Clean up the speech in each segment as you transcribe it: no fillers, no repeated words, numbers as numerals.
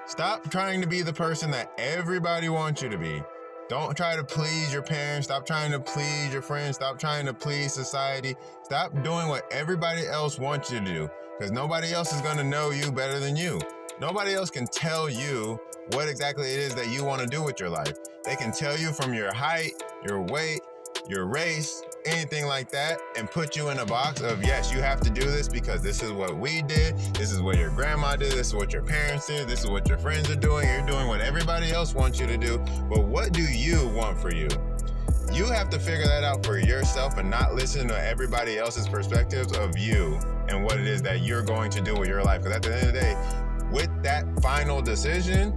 Stop trying to be the person that everybody wants you to be. Don't try to please your parents. Stop trying to please your friends. Stop trying to please society. Stop doing what everybody else wants you to do, because nobody else is going to know you better than you. Nobody else can tell you what exactly it is that you want to do with your life. They can tell you from your height, your weight, your race, anything like that, and put you in a box of, yes, you have to do this because this is what we did, this is what your grandma did, this is what your parents did, this is what your friends are doing. You're doing what everybody else wants you to do, but what do you want for you? You have to figure that out for yourself and not listen to everybody else's perspectives of you and what it is that you're going to do with your life. Because at the end of the day, with that final decision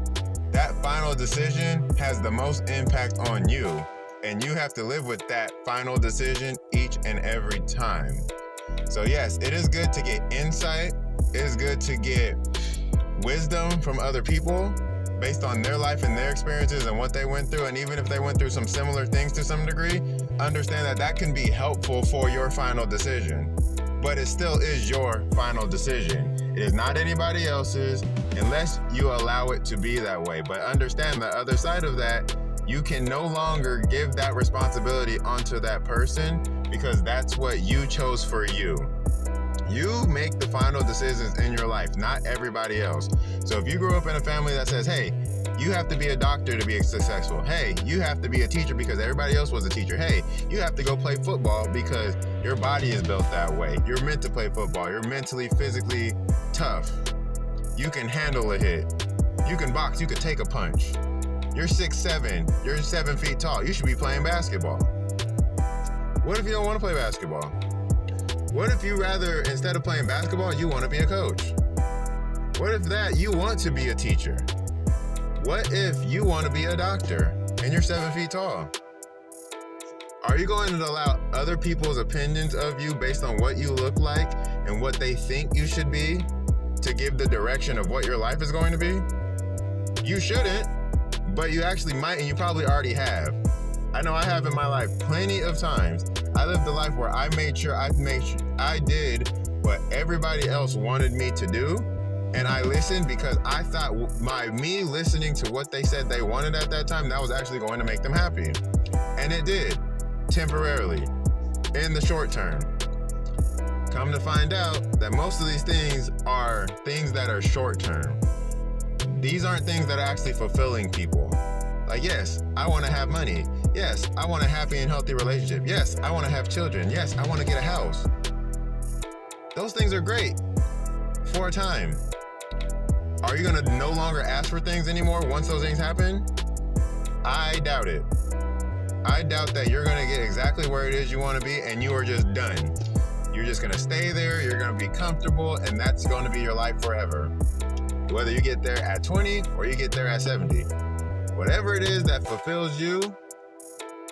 has the most impact on you. And you have to live with that final decision each and every time. So yes, it is good to get insight. It is good to get wisdom from other people based on their life and their experiences and what they went through. And even if they went through some similar things to some degree, understand that that can be helpful for your final decision. But it still is your final decision. It is not anybody else's unless you allow it to be that way. But understand the other side of that, you can no longer give that responsibility onto that person because that's what you chose for you. You make the final decisions in your life, not everybody else. So if you grew up in a family that says, hey, you have to be a doctor to be successful. Hey, you have to be a teacher because everybody else was a teacher. Hey, you have to go play football because your body is built that way. You're meant to play football. You're mentally, physically tough. You can handle a hit. You can box. You can take a punch. You're 6'7", you're 7 feet tall. You should be playing basketball. What if you don't want to play basketball? What if you rather, instead of playing basketball, you want to be a coach? What if that you want to be a teacher? What if you want to be a doctor and you're 7 feet tall? Are you going to allow other people's opinions of you based on what you look like and what they think you should be to give the direction of what your life is going to be? You shouldn't. But you actually might, and you probably already have. I know I have in my life plenty of times. I lived a life where I made sure I did what everybody else wanted me to do, and I listened because I thought me listening to what they said they wanted at that time, that was actually going to make them happy. And it did, temporarily, in the short term. Come to find out that most of these things are things that are short term. These aren't things that are actually fulfilling people. Like, yes, I want to have money. Yes, I want a happy and healthy relationship. Yes, I want to have children. Yes, I want to get a house. Those things are great for a time. Are you going to no longer ask for things anymore once those things happen? I doubt it. I doubt that you're going to get exactly where it is you want to be and you are just done. You're just going to stay there. You're going to be comfortable, and that's going to be your life forever. Whether you get there at 20 or you get there at 70. Whatever it is that fulfills you,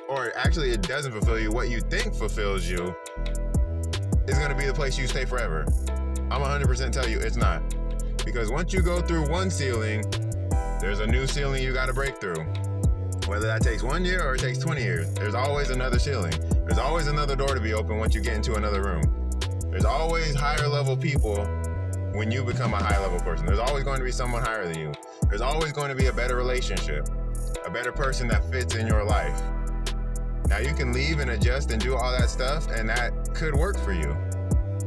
or actually it doesn't fulfill you, what you think fulfills you, is going to be the place you stay forever. I'm 100% tell you it's not. Because once you go through one ceiling, there's a new ceiling you got to break through. Whether that takes 1 year or it takes 20 years, there's always another ceiling. There's always another door to be open once you get into another room. There's always higher level people when you become a high level person. There's always going to be someone higher than you. There's always going to be a better relationship, a better person that fits in your life. Now you can leave and adjust and do all that stuff, and that could work for you,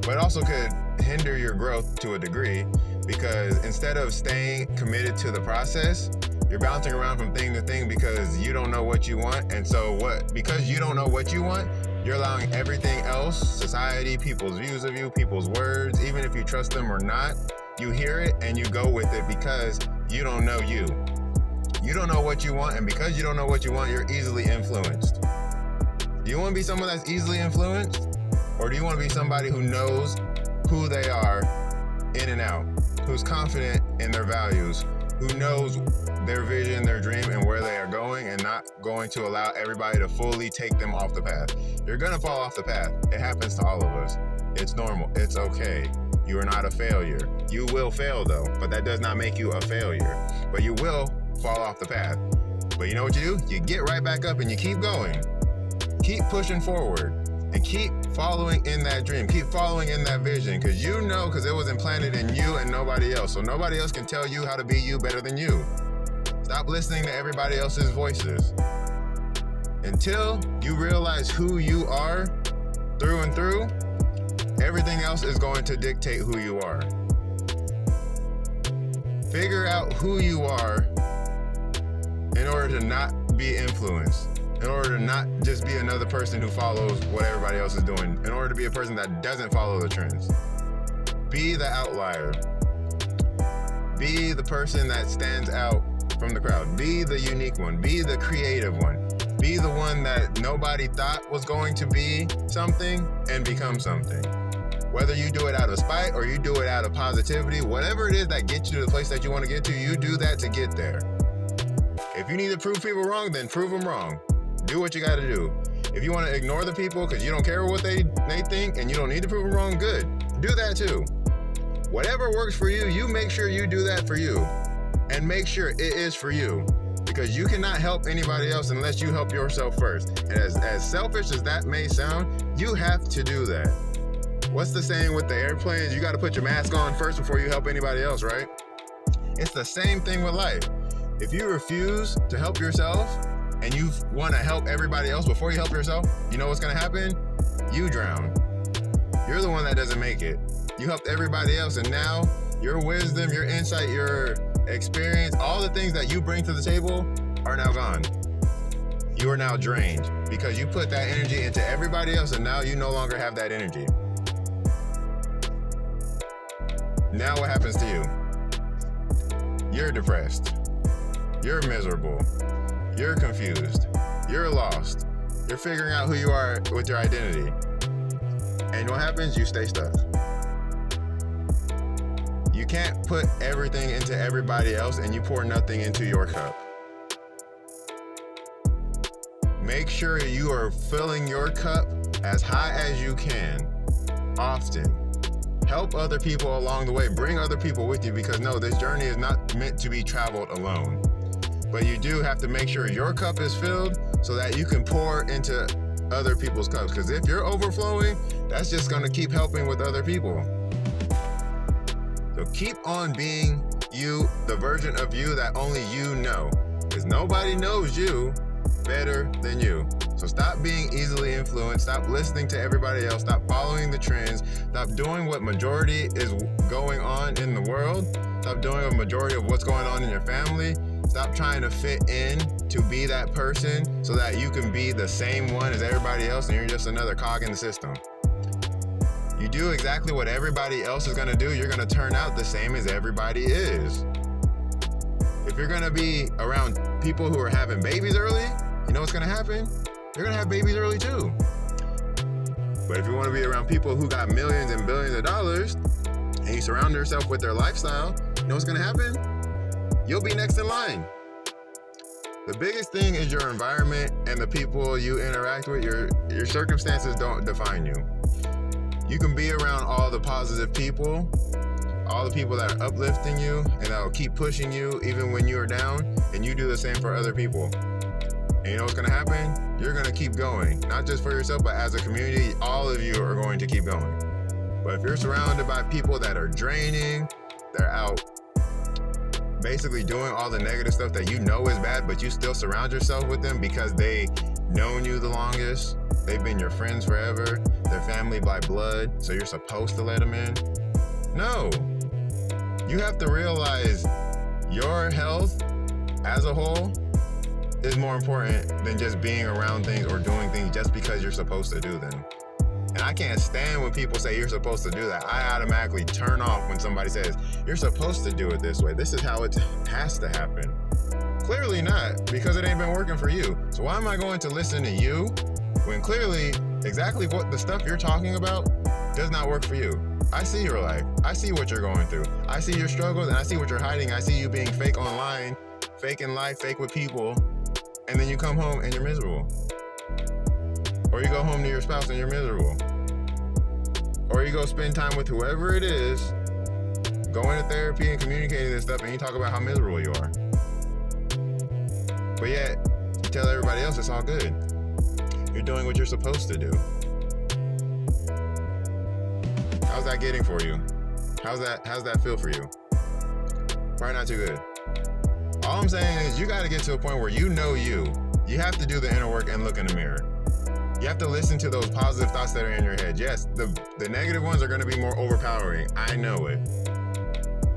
but also could hinder your growth to a degree, because instead of staying committed to the process, you're bouncing around from thing to thing because you don't know what you want. And so because you don't know what you want, you're allowing everything else, society, people's views of you, people's words, even if you trust them or not, you hear it and you go with it because you don't know you. You don't know what you want, and because you don't know what you want, you're easily influenced. Do you want to be someone that's easily influenced? Or do you want to be somebody who knows who they are in and out, who's confident in their values, who knows their vision, their dream, and where they are going, and not going to allow everybody to fully take them off the path? You're going to fall off the path. It happens to all of us. It's normal. It's okay. You are not a failure. You will fail though, but that does not make you a failure. But you will fall off the path. But you know what you do? You get right back up and you keep going. Keep pushing forward. And keep following in that dream. Keep following in that vision. Because because it was implanted in you and nobody else. So nobody else can tell you how to be you better than you. Stop listening to everybody else's voices. Until you realize who you are through and through, everything else is going to dictate who you are. Figure out who you are in order to not be influenced. In order to not just be another person who follows what everybody else is doing. In order to be a person that doesn't follow the trends. Be the outlier. Be the person that stands out from the crowd. Be the unique one. Be the creative one. Be the one that nobody thought was going to be something and become something. Whether you do it out of spite or you do it out of positivity, whatever it is that gets you to the place that you want to get to, you do that to get there. If you need to prove people wrong, then prove them wrong. Do what you got to do. If you want to ignore the people because you don't care what they think and you don't need to prove them wrong, good. Do that too. Whatever works for you, you make sure you do that for you. And make sure it is for you. Because you cannot help anybody else unless you help yourself first. And as selfish as that may sound, you have to do that. What's the saying with the airplanes? You got to put your mask on first before you help anybody else, right? It's the same thing with life. If you refuse to help yourself and you want to help everybody else before you help yourself, you know what's going to happen? You drown. You're the one that doesn't make it. You helped everybody else, and now your wisdom, your insight, your experience, all the things that you bring to the table are now gone. You are now drained because you put that energy into everybody else, and now you no longer have that energy. Now what happens to you? You're depressed. You're miserable. You're confused. You're lost. You're figuring out who you are with your identity. And what happens? You stay stuck. You can't put everything into everybody else and you pour nothing into your cup. Make sure you are filling your cup as high as you can, often. Help other people along the way. Bring other people with you because no, this journey is not meant to be traveled alone. But you do have to make sure your cup is filled so that you can pour into other people's cups. Because if you're overflowing, that's just going to keep helping with other people. So keep on being you, the version of you that only you know. Because nobody knows you better than you. So stop being easily influenced. Stop listening to everybody else. Stop following the trends. Stop doing what majority is going on in the world. Stop doing a majority of what's going on in your family. Stop trying to fit in to be that person so that you can be the same one as everybody else and you're just another cog in the system. You do exactly what everybody else is going to do, you're going to turn out the same as everybody is. If you're going to be around people who are having babies early, you know what's going to happen? You're going to have babies early too. But if you want to be around people who got millions and billions of dollars and you surround yourself with their lifestyle, you know what's going to happen? You'll be next in line. The biggest thing is your environment and the people you interact with. Your circumstances don't define you. You can be around all the positive people, all the people that are uplifting you and that will keep pushing you even when you are down, and you do the same for other people. And you know what's going to happen? You're going to keep going. Not just for yourself, but as a community, all of you are going to keep going. But if you're surrounded by people that are draining, they're out basically doing all the negative stuff that you know is bad, but you still surround yourself with them because they known you the longest, they've been your friends forever, they're family by blood, so you're supposed to let them in. No. You have to realize your health as a whole is more important than just being around things or doing things just because you're supposed to do them. And I can't stand when people say you're supposed to do that. I automatically turn off when somebody says, you're supposed to do it this way. This is how it has to happen. Clearly not, because it ain't been working for you. So why am I going to listen to you when clearly exactly what the stuff you're talking about does not work for you? I see your life. I see what you're going through. I see your struggles and I see what you're hiding. I see you being fake online, fake in life, fake with people. And then you come home and you're miserable. Or you go home to your spouse and you're miserable. Or you go spend time with whoever it is, going to therapy and communicating this stuff, and you talk about how miserable you are. But yet, you tell everybody else it's all good. You're doing what you're supposed to do. How's that getting for you? How's that feel for you? Probably not too good. All I'm saying is you got to get to a point where you know you. You have to do the inner work and look in the mirror. You have to listen to those positive thoughts that are in your head. Yes, the negative ones are going to be more overpowering. I know it.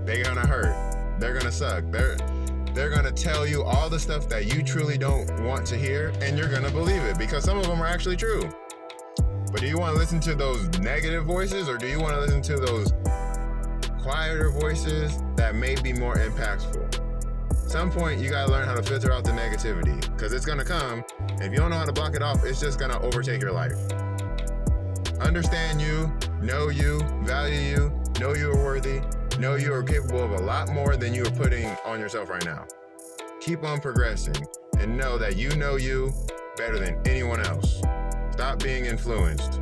They're going to hurt. They're going to suck. They're going to tell you all the stuff that you truly don't want to hear, and you're going to believe it because some of them are actually true. But do you want to listen to those negative voices, or do you want to listen to those quieter voices that may be more impactful? Some point you gotta learn how to filter out the negativity, because it's gonna come, and if you don't know how to block it off, it's just gonna overtake your life. Understand you, value you, know you are worthy, know you are capable of a lot more than you are putting on yourself right now. Keep on progressing, and know that you know you better than anyone else. Stop being influenced.